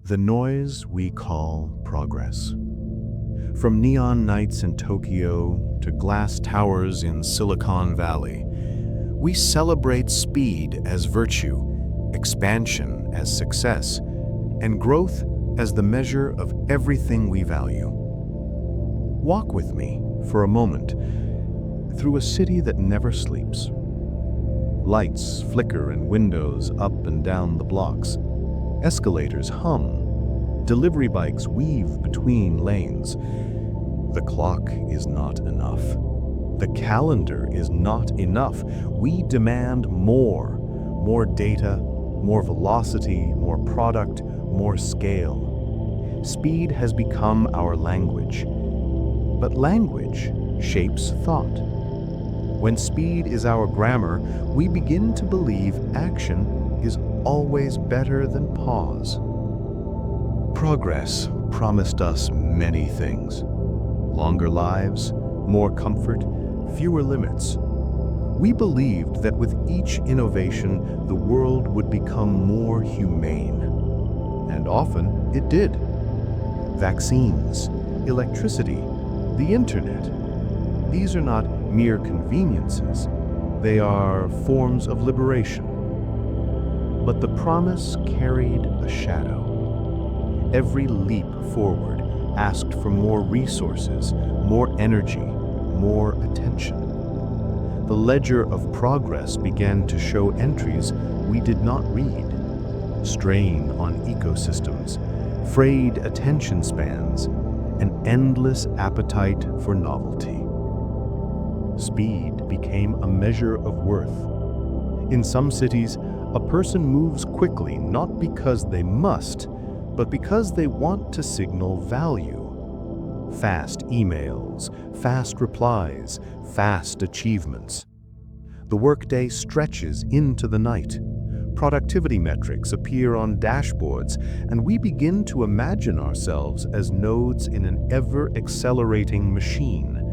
The noise we call progress. From neon nights in Tokyo to glass towers in Silicon Valley, we celebrate speed as virtue, expansion as success, and growth as the measure of everything we value. Walk with me for a moment through a city that never sleeps. Lights flicker in windows up and down the blocks. Escalators hum. Delivery bikes weave between lanes. The clock is not enough. The calendar is not enough. We demand more. More data, more velocity, more product, more scale. Speed has become our language. But language shapes thought. When speed is our grammar, we begin to believe action is always better than pause. Progress promised us many things. Longer lives, more comfort, fewer limits. We believed that with each innovation, the world would become more humane. And often it did. Vaccines, electricity, the internet. These are not mere conveniences. They are forms of liberation. But the promise carried a shadow. Every leap forward asked for more resources, more energy, more attention. The ledger of progress began to show entries we did not read. Strain on ecosystems, frayed attention spans, an endless appetite for novelty. Speed became a measure of worth. In some cities, a person moves quickly not because they must, but because they want to signal value. Fast emails, fast replies, fast achievements. The workday stretches into the night. Productivity metrics appear on dashboards, and we begin to imagine ourselves as nodes in an ever-accelerating machine.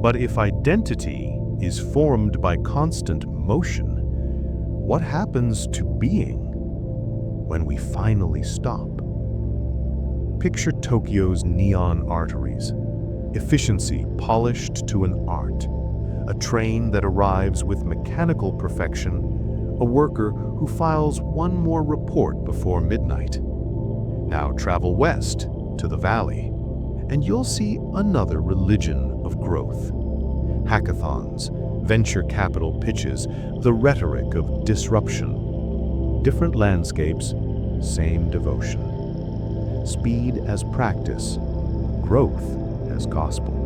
But if identity is formed by constant motion, what happens to being when we finally stop? Picture Tokyo's neon arteries, efficiency polished to an art, a train that arrives with mechanical perfection, a worker who files one more report before midnight. Now travel west to the valley, and you'll see another religion of growth. Hackathons, venture capital pitches, the rhetoric of disruption. Different landscapes, same devotion. Speed as practice, growth as gospel.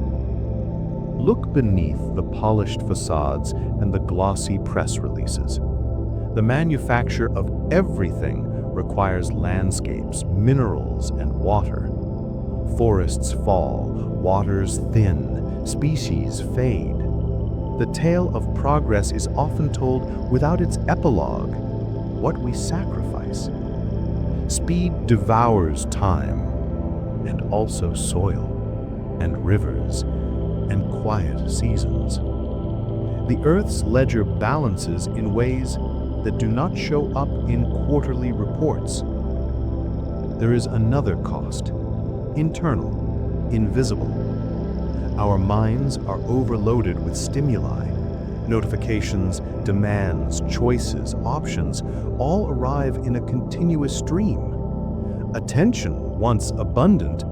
Look beneath the polished facades and the glossy press releases. The manufacture of everything requires landscapes, minerals, and water. Forests fall, waters thin, species fade. The tale of progress is often told without its epilogue, what we sacrifice. Speed devours time, and also soil, and rivers, and quiet seasons. The Earth's ledger balances in ways that do not show up in quarterly reports. There is another cost, internal, invisible. Our minds are overloaded with stimuli. Notifications, demands, choices, options all arrive in a continuous stream. Attention, once abundant,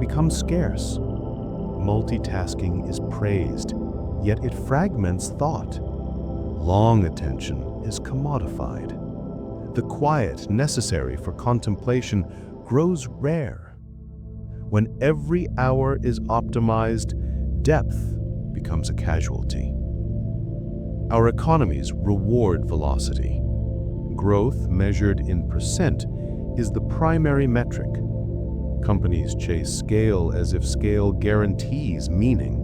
becomes scarce. Multitasking is praised, yet it fragments thought. Long attention is commodified. The quiet necessary for contemplation grows rare. When every hour is optimized, depth becomes a casualty. Our economies reward velocity. Growth measured in percent is the primary metric. Companies chase scale as if scale guarantees meaning.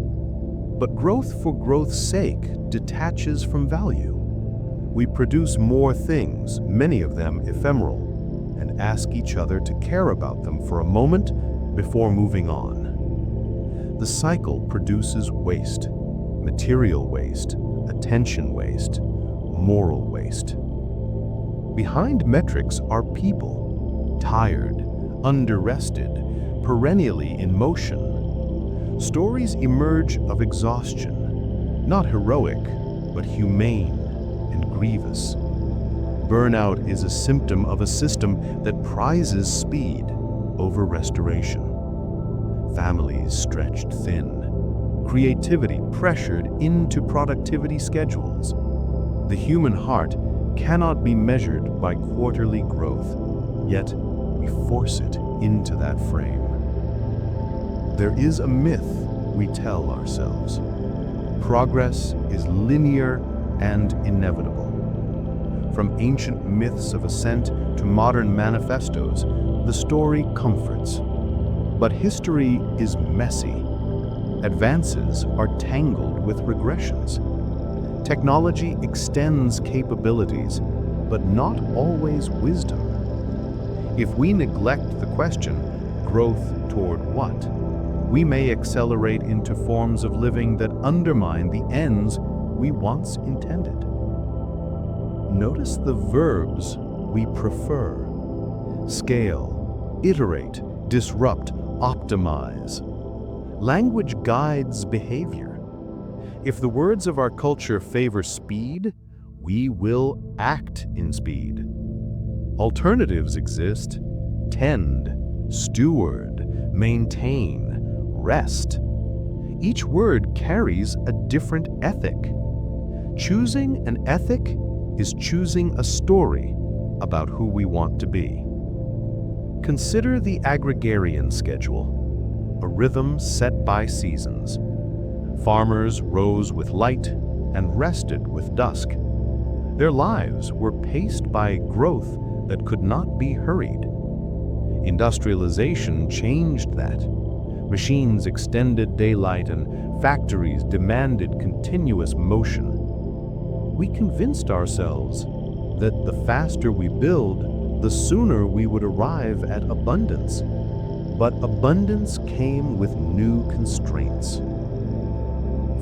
But growth for growth's sake detaches from value. We produce more things, many of them ephemeral, and ask each other to care about them for a moment before moving on. The cycle produces waste, material waste, attention waste, moral waste. Behind metrics are people, tired, under-rested, perennially in motion. Stories emerge of exhaustion, not heroic, but humane and grievous. Burnout is a symptom of a system that prizes speed over restoration. Families stretched thin, creativity pressured into productivity schedules. The human heart cannot be measured by quarterly growth, yet we force it into that frame. There is a myth we tell ourselves. Progress is linear and inevitable. From ancient myths of ascent to modern manifestos, the story comforts. But history is messy. Advances are tangled with regressions. Technology extends capabilities, but not always wisdom. If we neglect the question, growth toward what, we may accelerate into forms of living that undermine the ends we once intended. Notice the verbs we prefer: scale, iterate, disrupt, optimize. Language guides behavior. If the words of our culture favor speed, we will act in speed. Alternatives exist: tend, steward, maintain, rest. Each word carries a different ethic. Choosing an ethic is choosing a story about who we want to be. Consider the agrarian schedule, a rhythm set by seasons. Farmers rose with light and rested with dusk. Their lives were paced by growth that could not be hurried. Industrialization changed that. Machines extended daylight and factories demanded continuous motion. We convinced ourselves that the faster we build, the sooner we would arrive at abundance. But abundance came with new constraints.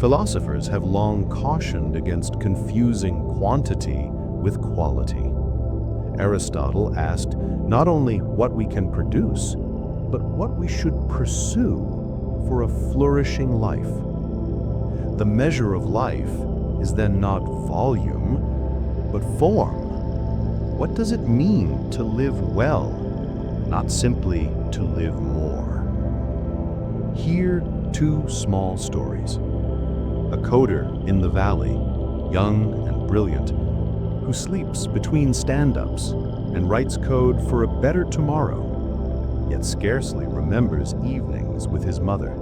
Philosophers have long cautioned against confusing quantity with quality. Aristotle asked not only what we can produce, but what we should pursue for a flourishing life. The measure of life is then not volume, but form. What does it mean to live well, not simply to live more? Here, two small stories. A coder in the valley, young and brilliant, who sleeps between stand-ups and writes code for a better tomorrow, yet scarcely remembers evenings with his mother.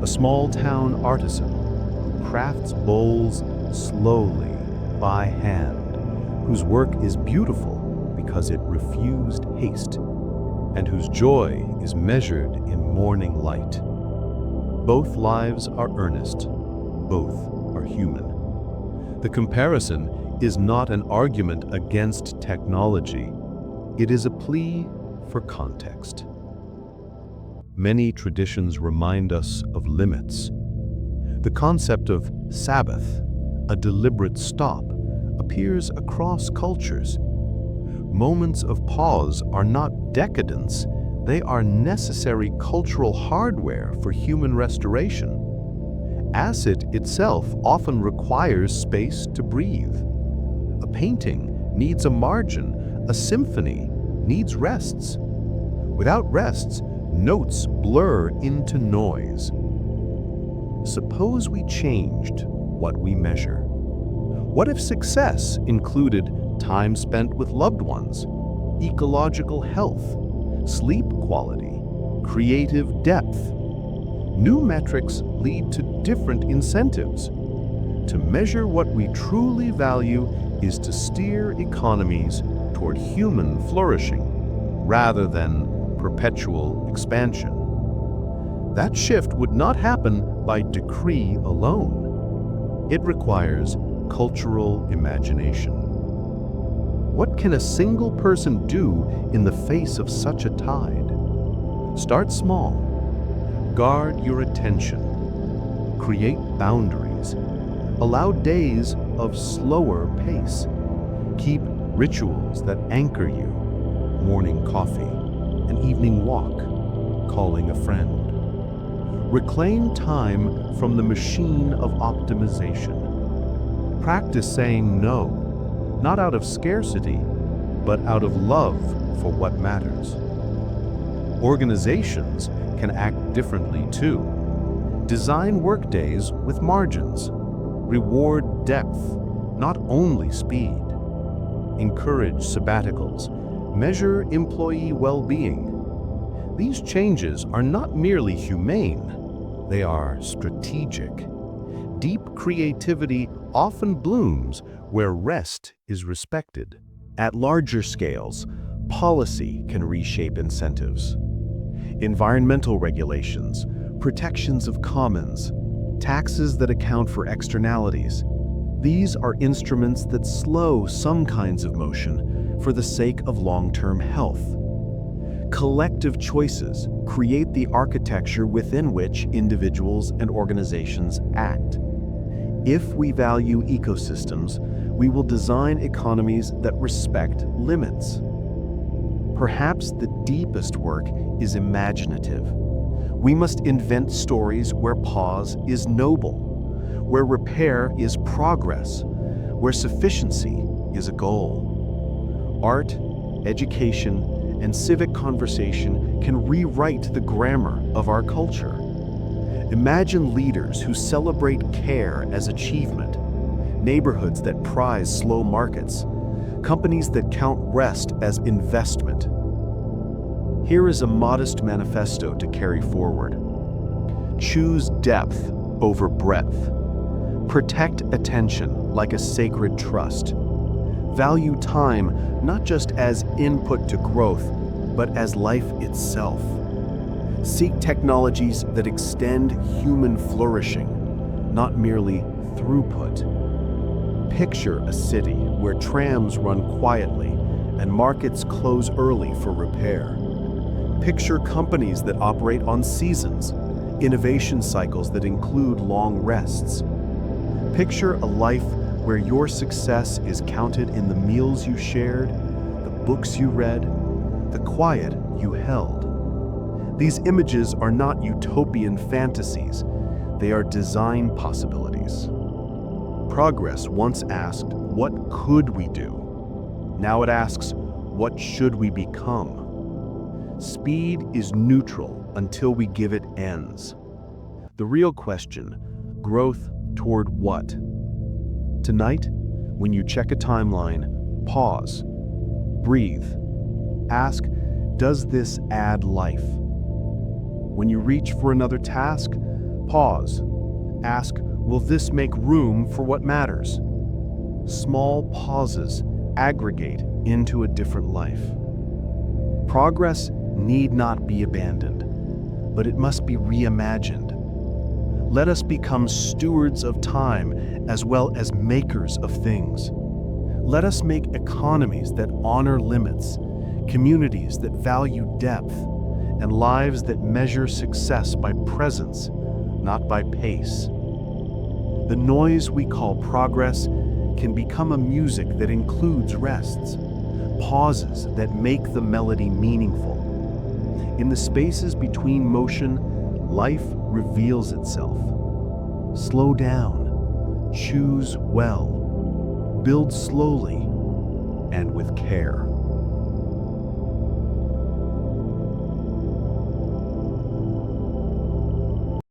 A small-town artisan who crafts bowls slowly by hand, whose work is beautiful because it refused haste, and whose joy is measured in morning light. Both lives are earnest, both are human. The comparison is not an argument against technology, it is a plea for context. Many traditions remind us of limits. The concept of Sabbath, a deliberate stop, appears across cultures. Moments of pause are not decadence, they are necessary cultural hardware for human restoration. Acid itself often requires space to breathe. A painting needs a margin, a symphony needs rests. Without rests, notes blur into noise. Suppose we changed what we measure. What if success included time spent with loved ones, ecological health, sleep quality, creative depth? New metrics lead to different incentives. To measure what we truly value is to steer economies toward human flourishing rather than perpetual expansion. That shift would not happen by decree alone. It requires cultural imagination. What can a single person do in the face of such a tide? Start small. Guard your attention. Create boundaries. Allow days of slower pace. Keep rituals that anchor you. morning coffee, an evening walk, calling a friend. Reclaim time from the machine of optimization. Practice saying no, not out of scarcity, but out of love for what matters. Organizations can act differently too. Design workdays with margins. Reward depth, not only speed. Encourage sabbaticals. Measure employee well-being. These changes are not merely humane, they are strategic. Deep creativity often blooms where rest is respected. At larger scales, policy can reshape incentives. Environmental regulations, protections of commons, taxes that account for externalities. These are instruments that slow some kinds of motion for the sake of long-term health. Collective choices create the architecture within which individuals and organizations act. If we value ecosystems, we will design economies that respect limits. Perhaps the deepest work is imaginative. We must invent stories where pause is noble, where repair is progress, where sufficiency is a goal. Art, education, and civic conversation can rewrite the grammar of our culture. Imagine leaders who celebrate care as achievement, neighborhoods that prize slow markets, companies that count rest as investment. Here is a modest manifesto to carry forward. Choose depth over breadth. Protect attention like a sacred trust. Value time not just as input to growth, but as life itself. Seek technologies that extend human flourishing, not merely throughput. Picture a city where trams run quietly and markets close early for repair. Picture companies that operate on seasons, innovation cycles that include long rests. Picture a life where your success is counted in the meals you shared, the books you read, the quiet you held. These images are not utopian fantasies, they are design possibilities. Progress once asked, what could we do? Now it asks, what should we become? Speed is neutral until we give it ends. The real question, growth toward what? Tonight, when you check a timeline, pause, breathe, ask, does this add life? When you reach for another task, pause, ask, will this make room for what matters? Small pauses aggregate into a different life. Progress need not be abandoned, but it must be reimagined. Let us become stewards of time as well as makers of things. Let us make economies that honor limits, communities that value depth, and lives that measure success by presence, not by pace. The noise we call progress can become a music that includes rests, pauses that make the melody meaningful. In the spaces between motion, life reveals itself. Slow down, choose well, build slowly, and with care.